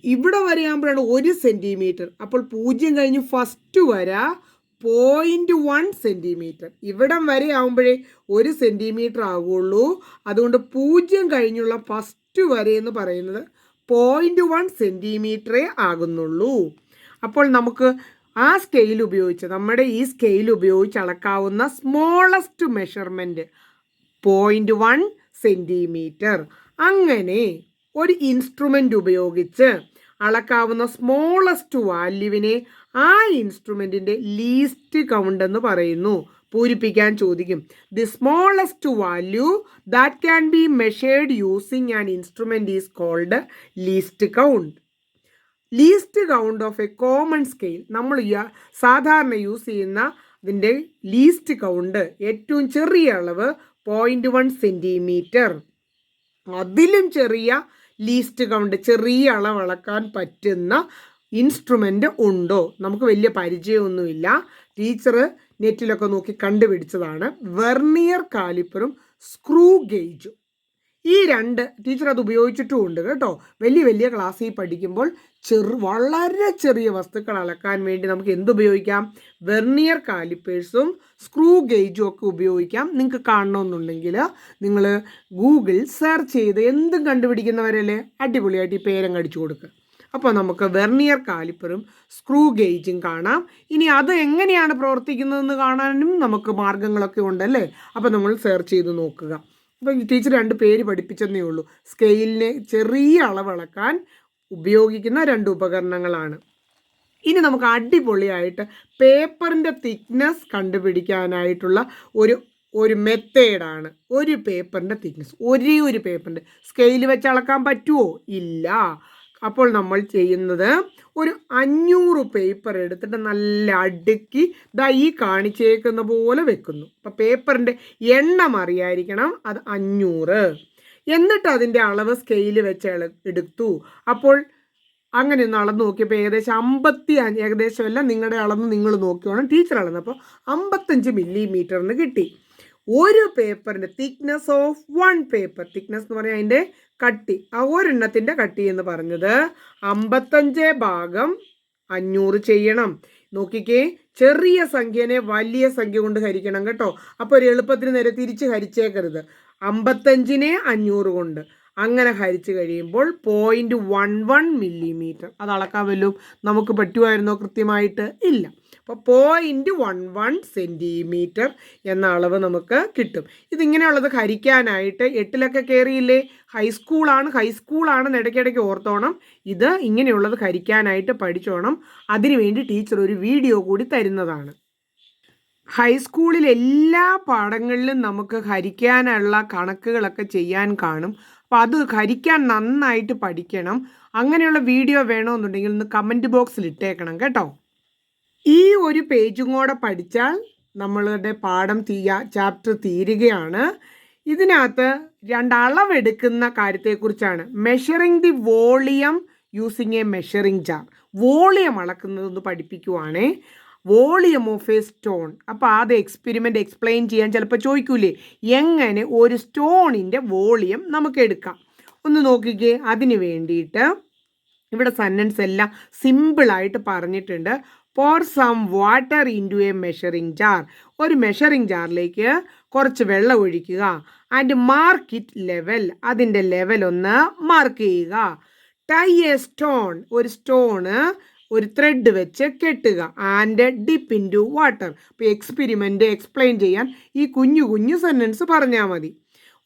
ഇവിടെ വരയാകുമ്പോഴാണ് 1 സെൻറ്റിമീറ്റർ. അപ്പോൾ 0 കഴിഞ്ഞ് ഫസ്റ്റ് വര 0.1 സെൻറ്റിമീറ്റർ. ഇവിടം വരെ ആകുമ്പോഴേ 1 സെൻറ്റിമീറ്റർ ആകുള്ളൂ. അതുകൊണ്ട് 0 കഴിഞ്ഞുള്ള ഫസ്റ്റ് വരെ എന്ന് പറയുന്നത് 0.1 സെൻറ്റിമീറ്ററേ ആകുന്നുള്ളൂ. അപ്പോൾ നമുക്ക് ആ സ്കെയിൽ ഉപയോഗിച്ച് നമ്മുടെ ഈ സ്കെയിൽ ഉപയോഗിച്ച് അളക്കാവുന്ന സ്മോളസ്റ്റ് മെഷർമെൻറ്റ് 0.1 സെൻറ്റിമീറ്റർ. അങ്ങനെ ഒരു ഇൻസ്ട്രുമെൻ്റ് ഉപയോഗിച്ച് അളക്കാവുന്ന സ്മോളസ്റ്റ് വാല്യൂവിനെ ആ ഇൻസ്ട്രുമെൻറ്റിൻ്റെ ലീസ്റ്റ് കൗണ്ട് എന്ന് പറയുന്നു. പൂരിപ്പിക്കാൻ ചോദിക്കും. The smallest value that can be measured using an instrument is called least count. Least count of a common scale. നമ്മൾ സാധാരണ യൂസ് ചെയ്യുന്ന ഇതിൻ്റെ ലീസ്റ്റ് കൗണ്ട് ഏറ്റവും ചെറിയ അളവ് 0.1 സെൻറ്റിമീറ്റർ. അതിലും ചെറിയ ലീസ്റ്റ് കൗണ്ട്, ചെറിയ അളവ് അളക്കാൻ പറ്റുന്ന ഇൻസ്ട്രുമെൻ്റ് ഉണ്ടോ? നമുക്ക് വലിയ പരിചയമൊന്നുമില്ല. ടീച്ചർ നെറ്റിലൊക്കെ നോക്കി കണ്ടുപിടിച്ചതാണ്. Vernier കാലിപ്പറും screw ഗേജും. ഈ രണ്ട് ടീച്ചർ അത് ഉപയോഗിച്ചിട്ടും ഉണ്ട് കേട്ടോ. വലിയ വലിയ ക്ലാസ്സിൽ പഠിക്കുമ്പോൾ വളരെ ചെറിയ വസ്തുക്കൾ അളക്കാൻ വേണ്ടി നമുക്ക് എന്തുപയോഗിക്കാം? വെർനിയർ കാലിപ്പേഴ്സും സ്ക്രൂ ഗേജും ഒക്കെ ഉപയോഗിക്കാം. നിങ്ങൾക്ക് കാണണമെന്നുണ്ടെങ്കിൽ നിങ്ങൾ ഗൂഗിൾ സെർച്ച് ചെയ്ത് എന്തും കണ്ടുപിടിക്കുന്നവരല്ലേ, അടിപൊളിയായിട്ട് ഈ പേരങ്ങ് അടിച്ചു കൊടുക്കുക. അപ്പോൾ നമുക്ക് വെർനിയർ കാലിപ്പറും സ്ക്രൂ ഗേജും കാണാം. ഇനി അത് എങ്ങനെയാണ് പ്രവർത്തിക്കുന്നതെന്ന് കാണാനും നമുക്ക് മാർഗങ്ങളൊക്കെ ഉണ്ടല്ലേ. അപ്പോൾ നമ്മൾ സെർച്ച് ചെയ്ത് നോക്കുക. അപ്പോൾ ടീച്ചർ 2 പേര് പഠിപ്പിച്ചെന്നേ ഉള്ളൂ. സ്കെയിലിനെ ചെറിയ അളവളക്കാൻ ഉപയോഗിക്കുന്ന 2 ഉപകരണങ്ങളാണ്. ഇനി നമുക്ക് അടിപൊളിയായിട്ട് പേപ്പറിൻ്റെ തിക്നെസ് കണ്ടുപിടിക്കാനായിട്ടുള്ള ഒരു മെത്തേഡാണ്. ഒരു പേപ്പറിൻ്റെ തിക്നെസ്, ഒരു പേപ്പറിൻ്റെ സ്കെയിൽ വെച്ച് അളക്കാൻ പറ്റുമോ? ഇല്ല. അപ്പോൾ നമ്മൾ ചെയ്യുന്നത് ഒരു 500 പേപ്പർ എടുത്തിട്ട് നല്ല അടുക്കി ഈ കാണിച്ചേക്കുന്ന പോലെ വെക്കുന്നു. അപ്പോൾ പേപ്പറിൻ്റെ എണ്ണം അറിയായിരിക്കണം, അത് 500. എന്നിട്ട് അതിൻ്റെ അളവ് സ്കെയിൽ വെച്ച് എടുത്തു. അപ്പോൾ അങ്ങനെ ഒന്ന് അളന്ന് നോക്കിയപ്പോൾ ഏകദേശം 55, ഏകദേശമല്ല നിങ്ങളുടെ അളന്ന് നിങ്ങൾ നോക്കിയോണം. ടീച്ചർ അളന്നപ്പോൾ 55 മില്ലിമീറ്ററിന് കിട്ടി. ഒരു പേപ്പറിൻ്റെ തിക്നെസ് ഓഫ് 1 പേപ്പർ, തിക്നെസ് എന്ന് പറഞ്ഞാൽ അതിൻ്റെ കട്ടി, ആ ഒരെണ്ണത്തിൻ്റെ കട്ടി എന്ന് പറഞ്ഞത് 55/500 ചെയ്യണം. നോക്കിക്കേ, ചെറിയ സംഖ്യനെ വലിയ സംഖ്യ കൊണ്ട് ഹരിക്കണം കേട്ടോ. അപ്പോൾ ഒരു എളുപ്പത്തിന് നേരെ തിരിച്ച് ഹരിച്ചേക്കരുത്. 55നെ 500 കൊണ്ട് അങ്ങനെ ഹരിച്ച് കഴിയുമ്പോൾ 0.11 മില്ലിമീറ്റർ. അത് അളക്കാൻ വല്ലതും നമുക്ക് പറ്റുമായിരുന്നോ കൃത്യമായിട്ട്? ഇല്ല. അപ്പോൾ 0.11 സെൻറ്റിമീറ്റർ എന്ന അളവ് നമുക്ക് കിട്ടും. ഇതിങ്ങനെയുള്ളത് ഹരിക്കാനായിട്ട് 8ലൊക്കെ കയറിയില്ലേ, ഹൈസ്കൂളാണെന്ന് ഇടയ്ക്കിടയ്ക്ക് ഓർത്തോണം. ഇത് ഇങ്ങനെയുള്ളത് ഹരിക്കാനായിട്ട് പഠിച്ചോണം. അതിനുവേണ്ടി ടീച്ചർ ഒരു വീഡിയോ കൂടി തരുന്നതാണ്. ഹൈസ്കൂളിൽ എല്ലാ പാഠങ്ങളിലും നമുക്ക് ഹരിക്കാനുള്ള കണക്കുകളൊക്കെ ചെയ്യാൻ കാണും. അപ്പോൾ അത് ഹരിക്കാൻ നന്നായിട്ട് പഠിക്കണം. അങ്ങനെയുള്ള വീഡിയോ വേണമെന്നുണ്ടെങ്കിൽ ഒന്ന് കമൻറ്റ് ബോക്സിൽ ഇട്ടേക്കണം കേട്ടോ. ഈ ഒരു പേജും കൂടെ പഠിച്ചാൽ നമ്മളുടെ പാഠം ചാപ്റ്റർ തീരുകയാണ്. ഇതിനകത്ത് 2 അളവെടുക്കുന്ന കാര്യത്തെക്കുറിച്ചാണ്. Measuring the volume using a measuring jar. Volume അളക്കുന്നതൊന്ന് പഠിപ്പിക്കുവാണേ. Volume of a stone. അപ്പോൾ അത് എക്സ്പെരിമെൻ്റ് എക്സ്പ്ലെയിൻ ചെയ്യാൻ ചിലപ്പോൾ ചോദിക്കൂലേ, എങ്ങനെ ഒരു സ്റ്റോണിൻ്റെ വോളിയം നമുക്ക് എടുക്കാം ഒന്ന് നോക്കിക്കേ. അതിന് വേണ്ടിയിട്ട് ഇവിടെ സെൻറ്റൻസ് എല്ലാം സിമ്പിളായിട്ട് പറഞ്ഞിട്ടുണ്ട്. Pour some water into a measuring jar. ഒരു മെഷറിംഗ് ജാറിലേക്ക് കുറച്ച് വെള്ളം ഒഴിക്കുക. And mark it level. അതിൻ്റെ ലെവൽ ഒന്ന് മാർക്ക് ചെയ്യുക. Tie a stone. ഒരു സ്റ്റോണ് ഒരു ത്രെഡ് വെച്ച് കെട്ടുക. And dip into water. ഇപ്പോൾ എക്സ്പെരിമെൻ്റ് എക്സ്പ്ലെയിൻ ചെയ്യാൻ ഈ കുഞ്ഞു സെൻറ്റൻസ് പറഞ്ഞാൽ മതി.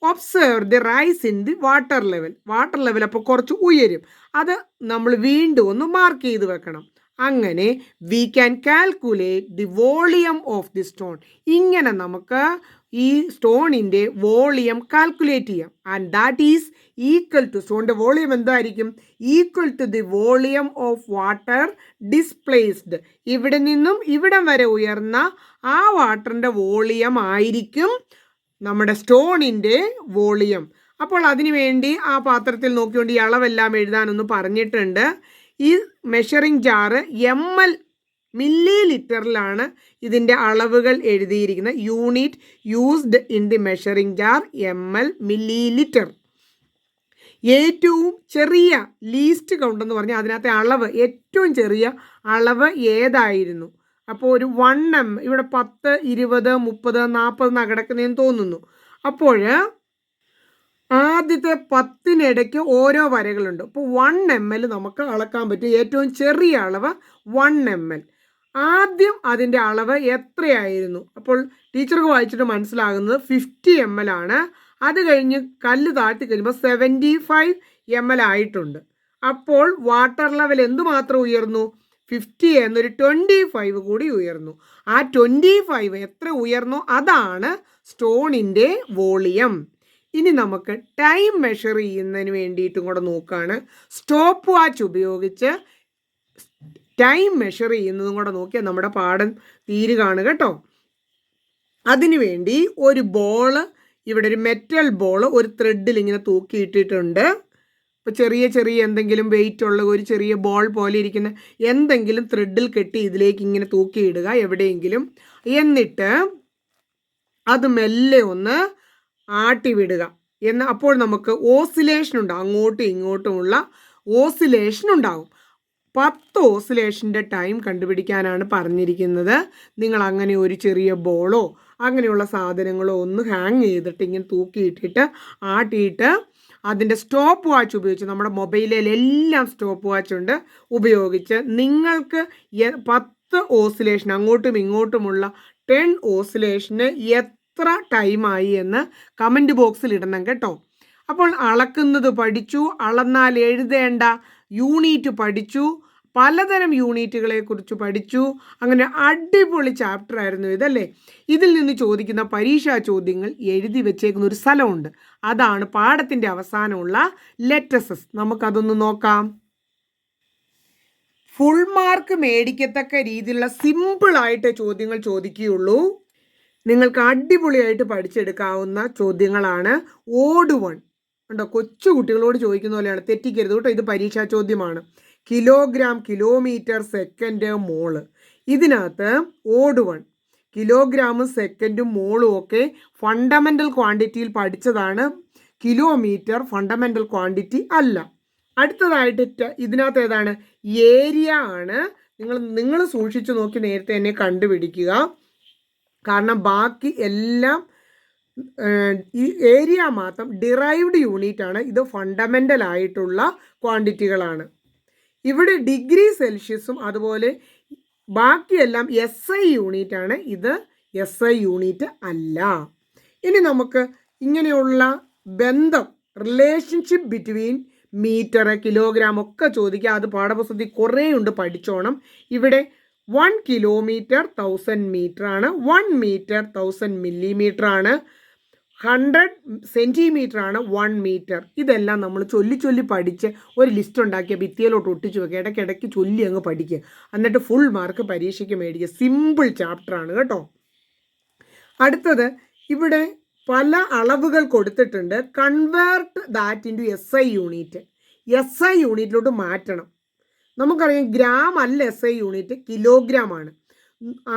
Observe the rise in the water level. Water level അപ്പോൾ കുറച്ച് ഉയരും. അത് നമ്മൾ വീണ്ടും ഒന്ന് മാർക്ക് ചെയ്ത് വെക്കണം. അങ്ങനെ we can calculate the volume of the stone. ഇങ്ങനെ നമുക്ക് ഈ സ്റ്റോണിൻ്റെ വോളിയം കാൽക്കുലേറ്റ് ചെയ്യാം. And that is equal to, സ്റ്റോണിൻ്റെ വോളിയം എന്തായിരിക്കും? Equal to the volume of water displaced. ഇവിടെ നിന്നും ഇവിടം വരെ ഉയർന്ന ആ വാട്ടറിൻ്റെ വോളിയം ആയിരിക്കും നമ്മുടെ സ്റ്റോണിൻ്റെ വോളിയം. അപ്പോൾ അതിനു വേണ്ടി ആ പാത്രത്തിൽ നോക്കിക്കൊണ്ട് ഈ അളവെല്ലാം എഴുതാനൊന്ന് പറഞ്ഞിട്ടുണ്ട്. ഈ മെഷറിംഗ് ജാറ് ml മില്ലി ലിറ്ററിലാണ് ഇതിൻ്റെ അളവുകൾ എഴുതിയിരിക്കുന്നത്. Unit used in the measuring jar ml milli litre. ഏറ്റവും ചെറിയ ലീസ്റ്റ് കൗണ്ട് എന്ന് പറഞ്ഞാൽ അതിനകത്തെ അളവ്, ഏറ്റവും ചെറിയ അളവ് ഏതായിരുന്നു? അപ്പോൾ ഒരു 1 ml, ഇവിടെ 10, 20, 30, 40 കിടക്കുന്നതെന്ന് തോന്നുന്നു. അപ്പോൾ ആദ്യത്തെ 10-നിടയ്ക്ക് ഓരോ വരകളുണ്ട്. അപ്പോൾ 1 ml നമുക്ക് അളക്കാൻ പറ്റും. ഏറ്റവും ചെറിയ അളവ് 1 ml. ആദ്യം അതിൻ്റെ അളവ് എത്രയായിരുന്നു? അപ്പോൾ ടീച്ചർക്ക് വായിച്ചിട്ട് മനസ്സിലാകുന്നത് 50 ml ആണ്. അത് കഴിഞ്ഞ് കല്ല് താഴ്ത്തി കഴിയുമ്പോൾ 75 ml ആയിട്ടുണ്ട്. അപ്പോൾ വാട്ടർ ലെവൽ എന്തുമാത്രം ഉയർന്നു? 50 എന്നൊരു 25 കൂടി ഉയർന്നു. ആ 25 എത്ര ഉയർന്നു? അതാണ് സ്റ്റോണിൻ്റെ വോളിയം. ഇനി നമുക്ക് ടൈം മെഷർ ചെയ്യുന്നതിന് വേണ്ടിയിട്ടും കൂടെ നോക്കുകയാണ്. സ്റ്റോപ്പ് വാച്ച് ഉപയോഗിച്ച് ടൈം മെഷർ ചെയ്യുന്നതും കൂടെ നോക്കിയാൽ നമ്മുടെ പാഠം തീരുകയാണ് കേട്ടോ. അതിനുവേണ്ടി ഒരു ബോള്, ഇവിടെ ഒരു മെറ്റൽ ബോൾ ഒരു ത്രെഡിൽ ഇങ്ങനെ തൂക്കിയിട്ടിട്ടുണ്ട്. ഇപ്പോൾ ചെറിയ ചെറിയ എന്തെങ്കിലും വെയിറ്റ് ഉള്ള ഒരു ചെറിയ ബോൾ പോലെ ഇരിക്കുന്ന എന്തെങ്കിലും ത്രെഡിൽ കെട്ടി ഇതിലേക്ക് ഇങ്ങനെ തൂക്കിയിടുക എവിടെയെങ്കിലും. എന്നിട്ട് അത് മെല്ലെ ഒന്ന് ആട്ടി വിടുക. അപ്പോൾ നമുക്ക് ഓസിലേഷൻ ഉണ്ടാകും, അങ്ങോട്ടും ഇങ്ങോട്ടുമുള്ള ഓസിലേഷൻ ഉണ്ടാകും. 10 ഓസിലേഷൻ്റെ ടൈം കണ്ടുപിടിക്കാനാണ് പറഞ്ഞിരിക്കുന്നത്. നിങ്ങൾ അങ്ങനെ ഒരു ചെറിയ ബോളോ അങ്ങനെയുള്ള സാധനങ്ങളോ ഒന്ന് ഹാങ് ചെയ്തിട്ട് ഇങ്ങനെ തൂക്കിയിട്ടിട്ട് ആട്ടിയിട്ട് അതിൻ്റെ സ്റ്റോപ്പ് വാച്ച് ഉപയോഗിച്ച്, നമ്മുടെ മൊബൈലിലെല്ലാം സ്റ്റോപ്പ് വാച്ച് ഉണ്ട്, ഉപയോഗിച്ച് നിങ്ങൾക്ക് 10 ഓസിലേഷൻ അങ്ങോട്ടും ഇങ്ങോട്ടുമുള്ള 10 ഓസിലേഷന് എത്ര ടൈമായി എന്ന് കമൻറ്റ് ബോക്സിൽ ഇടണം കേട്ടോ. അപ്പോൾ അളക്കുന്നത് പഠിച്ചു, അളന്നാൽ എഴുതേണ്ട യൂണിറ്റ് പഠിച്ചു, പലതരം യൂണിറ്റുകളെ കുറിച്ച് പഠിച്ചു. അങ്ങനെ അടിപൊളി ചാപ്റ്റർ ആയിരുന്നു ഇതല്ലേ. ഇതിൽ നിന്ന് ചോദിക്കുന്ന പരീക്ഷാ ചോദ്യങ്ങൾ എഴുതി വെച്ചേക്കുന്ന ഒരു സ്ഥലമുണ്ട്. അതാണ് പാഠത്തിൻ്റെ അവസാനമുള്ള ലെറ്റസസ്. നമുക്കതൊന്ന് നോക്കാം. ഫുൾ മാർക്ക് മേടിക്കത്തക്ക രീതിയിലുള്ള സിമ്പിളായിട്ട് ചോദ്യങ്ങൾ ചോദിക്കുകയുള്ളൂ. നിങ്ങൾക്ക് അടിപൊളിയായിട്ട് പഠിച്ചെടുക്കാവുന്ന ചോദ്യങ്ങളാണ്. ഓഡ് 1 ഉണ്ടോ, കൊച്ചു കുട്ടികളോട് ചോദിക്കുന്ന പോലെയാണ്, തെറ്റിക്കരുത് കേട്ടോ. ഇത് പരീക്ഷാ ചോദ്യമാണ്. കിലോഗ്രാം, കിലോമീറ്റർ, സെക്കൻഡ്, മോള്. ഇതിനകത്ത് ഓഡ് 1 കിലോഗ്രാമും സെക്കൻഡും മോളും ഒക്കെ ഫണ്ടമെൻ്റൽ ക്വാണ്ടിറ്റിയിൽ പഠിച്ചതാണ്. കിലോമീറ്റർ ഫണ്ടമെൻ്റൽ ക്വാണ്ടിറ്റി അല്ല. അടുത്തതായിട്ട് ഇതിനകത്ത് ഏതാണ്? ഏരിയ ആണ്. നിങ്ങൾ സൂക്ഷിച്ചു നോക്കി നേരത്തെ തന്നെ കണ്ടുപിടിക്കുക. കാരണം ബാക്കി എല്ലാം ഈ ഏരിയ മാത്രം ഡിറൈവ്ഡ് യൂണിറ്റ് ആണ്. ഇത് ഫണ്ടമെൻ്റൽ ആയിട്ടുള്ള ക്വാണ്ടിറ്റികളാണ്. ഇവിടെ ഡിഗ്രി സെൽഷ്യസും അതുപോലെ ബാക്കിയെല്ലാം SI യൂണിറ്റ് ആണ്. ഇത് SI യൂണിറ്റ് അല്ല. ഇനി നമുക്ക് ഇങ്ങനെയുള്ള ബന്ധം, റിലേഷൻഷിപ്പ് ബിറ്റ്വീൻ മീറ്റർ, കിലോഗ്രാം ഒക്കെ ചോദിക്കുക. അത് പാഠപുസ്തകത്തിൽ കുറേ ഉണ്ട്, പഠിച്ചോണം. ഇവിടെ 1 കിലോമീറ്റർ 1000 മീറ്റർ ആണ്, 1 മീറ്റർ 1000 മില്ലിമീറ്റർ ആണ്, 100 സെൻറ്റിമീറ്റർ ആണ് 1 മീറ്റർ. ഇതെല്ലാം നമ്മൾ ചൊല്ലി പഠിച്ച് ഒരു ലിസ്റ്റ് ഉണ്ടാക്കിയ ഭിത്തിയിലോട്ട് ഒട്ടിച്ചു വെക്കുക. ഇടയ്ക്കിടയ്ക്ക് ചൊല്ലി അങ്ങ് പഠിക്കുക. എന്നിട്ട് ഫുൾ മാർക്ക് പരീക്ഷയ്ക്ക് മേടിക്കുക. സിമ്പിൾ ചാപ്റ്ററാണ് കേട്ടോ. അടുത്തത്, ഇവിടെ പല അളവുകൾ കൊടുത്തിട്ടുണ്ട്. Convert that into SI unit. SI യൂണിറ്റിലോട്ട് മാറ്റണം. നമുക്കറിയാം ഗ്രാം അല്ല SI യൂണിറ്റ്, കിലോഗ്രാം ആണ്.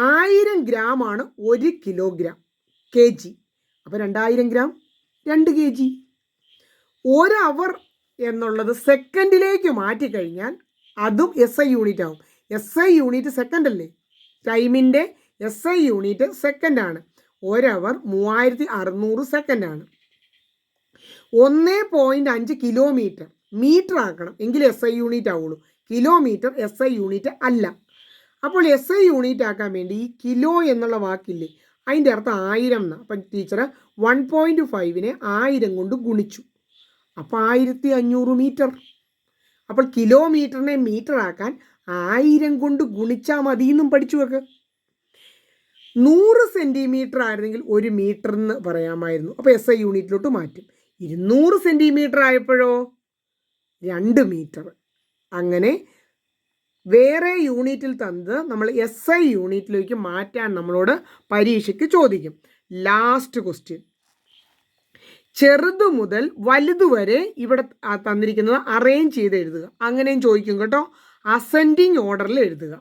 1000 ഗ്രാം ആണ് 1 കിലോഗ്രാം, kg. അപ്പോൾ 2000 ഗ്രാം 2 kg. 1 അവർ എന്നുള്ളത് സെക്കൻഡിലേക്ക് മാറ്റിക്കഴിഞ്ഞാൽ അതും SI യൂണിറ്റ് ആവും. SI യൂണിറ്റ് സെക്കൻഡ് അല്ലേ, ടൈമിൻ്റെ SI യൂണിറ്റ് സെക്കൻഡാണ്. 1 അവർ 3600 സെക്കൻഡാണ്. 1.5 കിലോമീറ്റർ മീറ്റർ ആക്കണം, എങ്കിൽ SI യൂണിറ്റ് ആവുള്ളൂ. കിലോമീറ്റർ SI യൂണിറ്റ് അല്ല. അപ്പോൾ SI യൂണിറ്റ് ആക്കാൻ വേണ്ടി ഈ കിലോ എന്നുള്ള വാക്കില്ലേ, അതിൻ്റെ അർത്ഥം 1000 എന്നാണ്. അപ്പം ടീച്ചർ 1.5നെ 1000 കൊണ്ട് ഗുണിച്ചു. അപ്പോൾ 1500 മീറ്റർ. അപ്പോൾ കിലോമീറ്ററിനെ മീറ്റർ ആക്കാൻ 1000 കൊണ്ട് ഗുണിച്ചാൽ മതി എന്നും പഠിച്ചു വെക്ക്. 100 സെൻറ്റിമീറ്റർ ആയിരുന്നെങ്കിൽ 1 മീറ്റർ എന്ന് പറയാമായിരുന്നു. അപ്പോൾ SI യൂണിറ്റിലോട്ട് മാറ്റും. 200 സെൻറ്റിമീറ്റർ ആയപ്പോഴോ 2 മീറ്റർ. അങ്ങനെ വേറെ യൂണിറ്റിൽ തന്നത് നമ്മൾ SI യൂണിറ്റിലേക്ക് മാറ്റാൻ നമ്മളോട് പരീക്ഷയ്ക്ക് ചോദിക്കും. ലാസ്റ്റ് ക്വസ്റ്റ്യൻ, ചെറുതു മുതൽ വലുതു വരെ ഇവിടെ തന്നിരിക്കുന്നത് അറേഞ്ച് ചെയ്ത് എഴുതുക. അങ്ങനെയും ചോദിക്കും കേട്ടോ. അസെൻഡിങ് ഓർഡറിൽ എഴുതുക.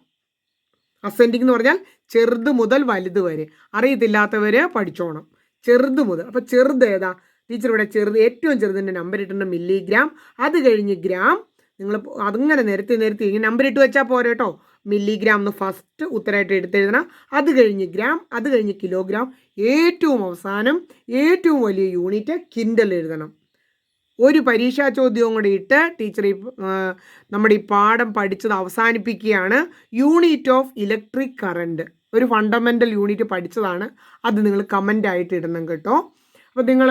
അസെൻഡിങ് എന്ന് പറഞ്ഞാൽ ചെറുത് മുതൽ വലുത് വരെ. അറിയത്തില്ലാത്തവർ പഠിച്ചോണം. ചെറുത് മുതൽ. അപ്പോൾ ചെറുത് ഏതാ ടീച്ചർ? ഇവിടെ ചെറുത്, ഏറ്റവും ചെറുതിൻ്റെ നമ്പർ ഇട്ടുണ്ട് മില്ലിഗ്രാം. അത് കഴിഞ്ഞ് ഗ്രാം. നിങ്ങൾ അതങ്ങനെ നിരത്തി ഇങ്ങനെ നമ്പർ ഇട്ട് വെച്ചാൽ പോരെ കേട്ടോ. മില്ലിഗ്രാം എന്ന് ഫസ്റ്റ് ഉത്തരമായിട്ട് എടുത്തെഴുതണം. അത് കഴിഞ്ഞ് ഗ്രാം, അത് കഴിഞ്ഞ് കിലോഗ്രാം, ഏറ്റവും അവസാനം ഏറ്റവും വലിയ യൂണിറ്റ് കിൻഡൽ എഴുതണം. ഒരു പരീക്ഷാ ചോദ്യവും കൂടി ഇട്ട് ടീച്ചർ നമ്മുടെ ഈ പാഠം പഠിച്ചത് അവസാനിപ്പിക്കുകയാണ്. യൂണിറ്റ് ഓഫ് ഇലക്ട്രിക് കറണ്ട് ഒരു ഫണ്ടമെൻ്റൽ യൂണിറ്റ് പഠിച്ചതാണ്. അത് നിങ്ങൾ കമൻ്റായിട്ട് ഇടണം കേട്ടോ. അപ്പോൾ നിങ്ങൾ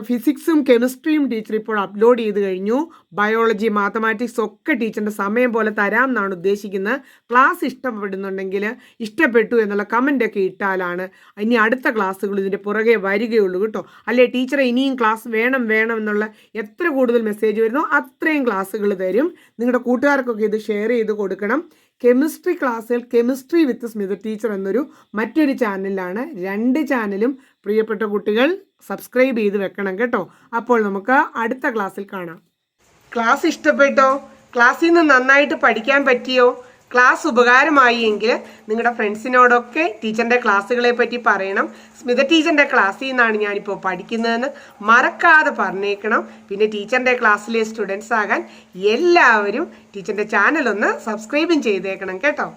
ഫിസിക്സും കെമിസ്ട്രിയും ടീച്ചർ ഇപ്പോൾ അപ്ലോഡ് ചെയ്ത് കഴിഞ്ഞു. ബയോളജി, മാത്തമാറ്റിക്സ് ഒക്കെ ടീച്ചറിൻ്റെ സമയം പോലെ തരാം എന്നാണ് ഉദ്ദേശിക്കുന്നത്. ക്ലാസ് ഇഷ്ടപ്പെടുന്നുണ്ടെങ്കിൽ ഇഷ്ടപ്പെട്ടു എന്നുള്ള കമൻ്റൊക്കെ ഇട്ടാലാണ് ഇനി അടുത്ത ക്ലാസ്സുകൾ ഇതിൻ്റെ പുറകെ വരികയുള്ളൂ കേട്ടോ. അല്ലേ ടീച്ചറെ ഇനിയും ക്ലാസ് വേണം എന്നുള്ള എത്ര കൂടുതൽ മെസ്സേജ് വരുന്നോ അത്രയും ക്ലാസ്സുകൾ തരും. നിങ്ങളുടെ കൂട്ടുകാർക്കൊക്കെ ഇത് ഷെയർ ചെയ്ത് കൊടുക്കണം. കെമിസ്ട്രി ക്ലാസ്സുകൾ കെമിസ്ട്രി വിത്ത് സ്മിത ടീച്ചർ എന്നൊരു മറ്റൊരു ചാനലിലാണ്. 2 ചാനലും പ്രിയപ്പെട്ട കുട്ടികൾ സബ്സ്ക്രൈബ് ചെയ്ത് വെക്കണം കേട്ടോ. അപ്പോൾ നമുക്ക് അടുത്ത ക്ലാസ്സിൽ കാണാം. ക്ലാസ് ഇഷ്ടപ്പെട്ടോ? ക്ലാസ്സിൽ നിന്ന് നന്നായിട്ട് പഠിക്കാൻ പറ്റിയോ? ക്ലാസ് ഉപകാരമായി എങ്കിൽ നിങ്ങളുടെ ഫ്രണ്ട്സിനോടൊക്കെ ടീച്ചറിൻ്റെ ക്ലാസ്സുകളെ പറ്റി പറയണം. സ്മിത ടീച്ചറിൻ്റെ ക്ലാസ്സിൽ നിന്നാണ് ഞാനിപ്പോൾ പഠിക്കുന്നതെന്ന് മറക്കാതെ പറഞ്ഞേക്കണം. പിന്നെ ടീച്ചറിൻ്റെ ക്ലാസ്സിലെ സ്റ്റുഡൻസ് ആകാൻ എല്ലാവരും ടീച്ചറിൻ്റെ ചാനൽ ഒന്ന് സബ്സ്ക്രൈബും ചെയ്തേക്കണം കേട്ടോ.